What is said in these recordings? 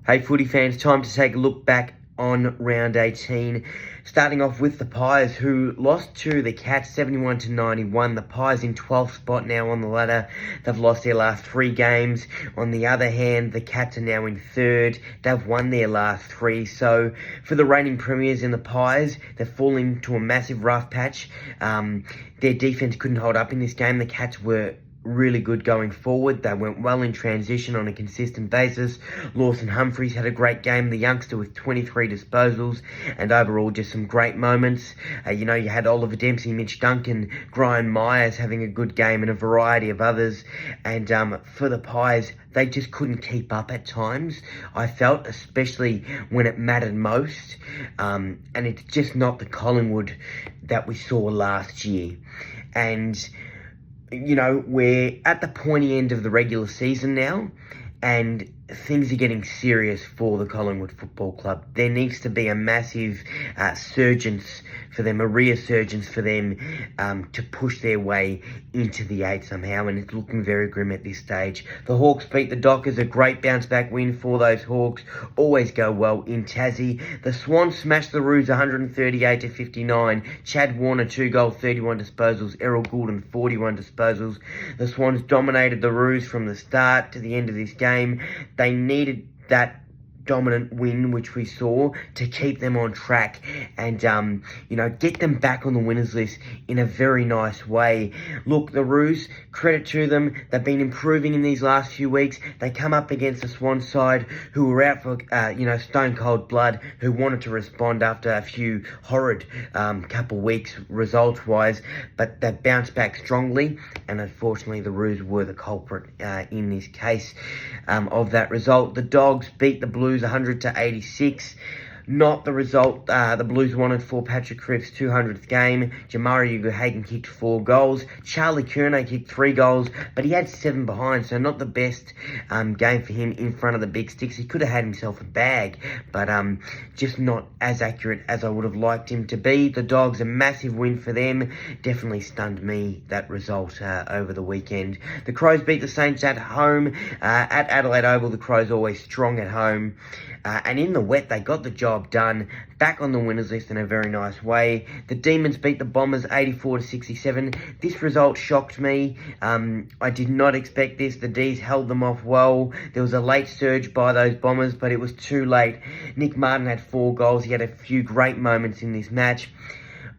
Hey footy fans, time to take a look back on round 18. Starting off with the Pies, who lost to the Cats 71-91. The Pies in 12th spot now on the ladder. They've lost their last 3 games. On the other hand, the Cats are now in 3rd. They've won their last 3. So for the reigning premiers in the Pies, they're falling to a massive rough patch. Their defence couldn't hold up in this game. The Cats were really good going forward. They went well in transition on a consistent basis. Lawson Humphries had a great game, the youngster with 23 disposals, and overall just some great moments. You had Oliver Dempsey, Mitch Duncan, Brian Myers having a good game, and a variety of others. And for the Pies, they just couldn't keep up at times, I felt, especially when it mattered most. And it's just not the Collingwood that we saw last year. And we're at the pointy end of the regular season now, and things are getting serious for the Collingwood Football Club. There needs to be a massive resurgence for them to push their way into the 8 somehow, and it's looking very grim at this stage. The Hawks beat the Dockers, a great bounce-back win for those Hawks. Always go well in Tassie. The Swans smashed the Roos 138-59. Chad Warner, 2 goals, 31 disposals. Errol Goulden, 41 disposals. The Swans dominated the Roos from the start to the end of this game. They needed that dominant win, which we saw, to keep them on track and, get them back on the winners list in a very nice way. Look, the Roos, credit to them. They've been improving in these last few weeks. They come up against the Swan side, who were out for, stone cold blood, who wanted to respond after a few horrid couple weeks results-wise, but they bounced back strongly, and unfortunately the Roos were the culprit in this case of that result. The Dogs beat the Blues 100-86. Not the result the Blues wanted for Patrick Criff's 200th game. Jamari Uguhagen kicked 4 goals. Charlie Curnow kicked 3 goals, but he had 7 behind, so not the best game for him in front of the big sticks. He could have had himself a bag, but just not as accurate as I would have liked him to be. The Dogs, a massive win for them. Definitely stunned me, that result over the weekend. The Crows beat the Saints at home. At Adelaide Oval, the Crows always strong at home. And in the wet, they got the job done. Back on the winners list in a very nice way. The Demons beat the Bombers 84-67. This result shocked me. I did not expect this. The D's held them off well. There was a late surge by those Bombers, but it was too late. Nick Martin had 4 goals. He had a few great moments in this match.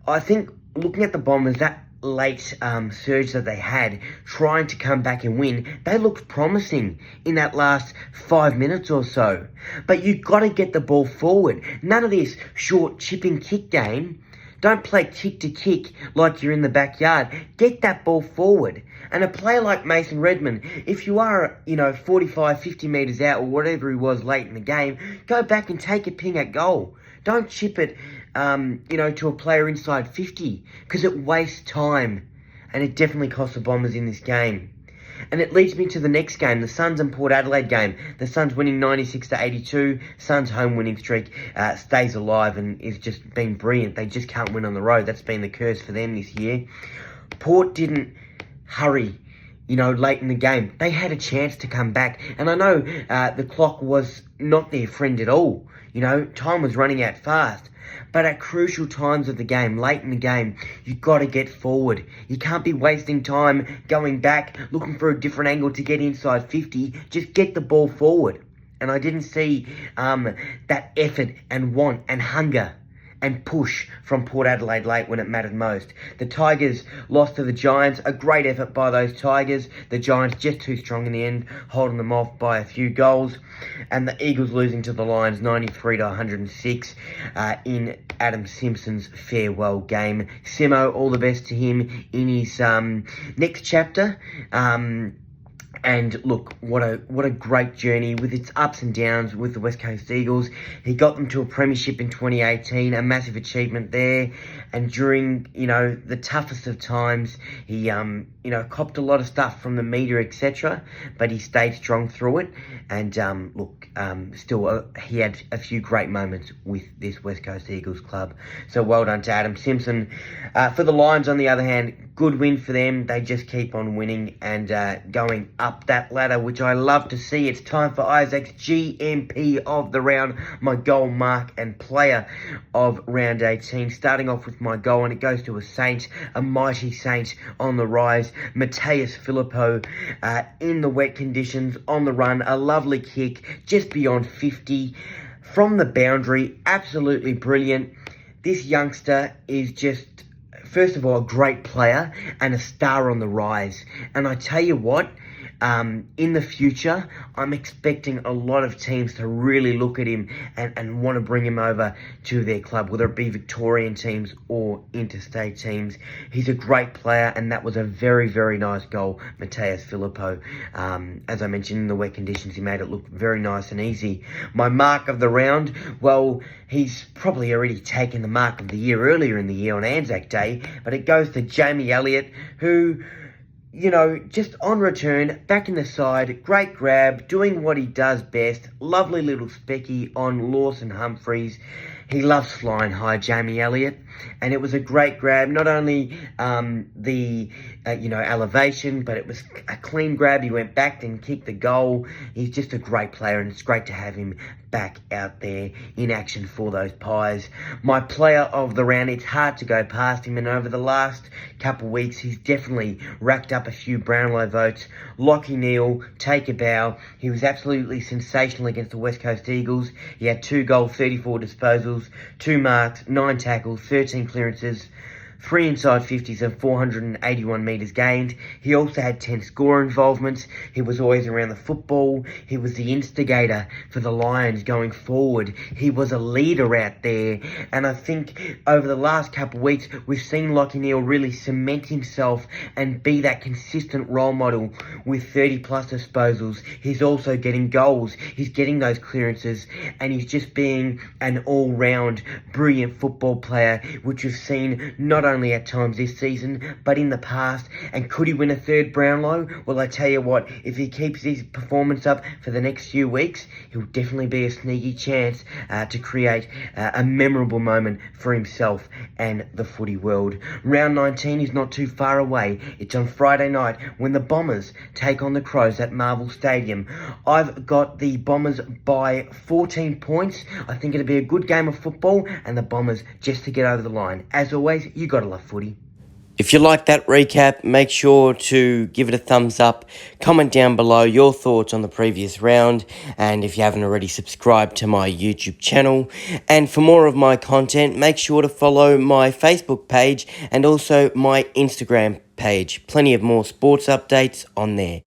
I think, looking at the Bombers, that late surge that they had, trying to come back and win, they looked promising in that last 5 minutes or so. But you've got to get the ball forward. None of this short chipping kick game. Don't play kick to kick like you're in the backyard. Get that ball forward. And a player like Mason Redman, if you are, 45, 50 metres out or whatever he was late in the game, go back and take a ping at goal. Don't chip it, to a player inside 50, because it wastes time, and it definitely cost the Bombers in this game. And it leads me to the next game, the Suns and Port Adelaide game. The Suns winning 96-82. Suns' home winning streak stays alive and is just been brilliant. They just can't win on the road. That's been the curse for them this year. Port didn't hurry, late in the game. They had a chance to come back. And I know the clock was not their friend at all. Time was running out fast. But at crucial times of the game, late in the game, you've got to get forward. You can't be wasting time going back, looking for a different angle to get inside 50. Just get the ball forward. And I didn't see that effort and want and hunger and push from Port Adelaide late when it mattered most. The Tigers lost to the Giants. A great effort by those Tigers. The Giants just too strong in the end, holding them off by a few goals. And the Eagles losing to the Lions 93-106 in Adam Simpson's farewell game. Simo, all the best to him in his next chapter. And look, what a great journey with its ups and downs with the West Coast Eagles. He got them to a premiership in 2018, a massive achievement there. And during, the toughest of times, he, copped a lot of stuff from the media, etc. But he stayed strong through it. And still, he had a few great moments with this West Coast Eagles club. So well done to Adam Simpson. For the Lions, on the other hand, good win for them. They just keep on winning and going up up that ladder, which I love to see. It's time for Isaac's GMP of the round, my goal mark and player of round 18. Starting off with my goal, and it goes to a Saint, a mighty Saint on the rise, Mateus Filippo, in the wet conditions, on the run, a lovely kick, just beyond 50, from the boundary, absolutely brilliant. This youngster is just, first of all, a great player and a star on the rise. And I tell you what, in the future, I'm expecting a lot of teams to really look at him and want to bring him over to their club, whether it be Victorian teams or interstate teams. He's a great player, and that was a very, very nice goal, Mateus Filippo. As I mentioned, in the wet conditions, he made it look very nice and easy. My mark of the round, well, he's probably already taken the mark of the year earlier in the year on Anzac Day, but it goes to Jamie Elliott, who, you know, just on return, back in the side, great grab, doing what he does best. Lovely little specky on Lawson Humphreys. He loves flying high, Jamie Elliott. And it was a great grab, not only the elevation, but it was a clean grab. He went back and kicked the goal. He's just a great player, and it's great to have him back out there in action for those Pies. My player of the round, it's hard to go past him, and over the last couple of weeks, he's definitely racked up a few Brownlow votes. Lachie Neale, take a bow. He was absolutely sensational against the West Coast Eagles. He had 2 goals, 34 disposals, 2 marks, 9 tackles, 13 clearances, 3 inside 50s and 481 metres gained. He also had 10 score involvements. He was always around the football. He was the instigator for the Lions going forward. He was a leader out there. And I think over the last couple of weeks, we've seen Lachie Neale really cement himself and be that consistent role model with 30 plus disposals. He's also getting goals. He's getting those clearances. And he's just being an all-round brilliant football player, which we've seen not only at times this season, but in the past. And could he win a 3rd Brownlow? Well, I tell you what, if he keeps his performance up for the next few weeks, he'll definitely be a sneaky chance to create a memorable moment for himself and the footy world. Round 19 is not too far away. It's on Friday night when the Bombers take on the Crows at Marvel Stadium. I've got the Bombers by 14 points. I think it'll be a good game of football, and the Bombers just to get over the line. As always, you got to love footy. If you like that recap, make sure to give it a thumbs up. Comment down below your thoughts on the previous round. And if you haven't already, subscribe to my YouTube channel. And for more of my content, make sure to follow my Facebook page and also my Instagram page. Plenty of more sports updates on there.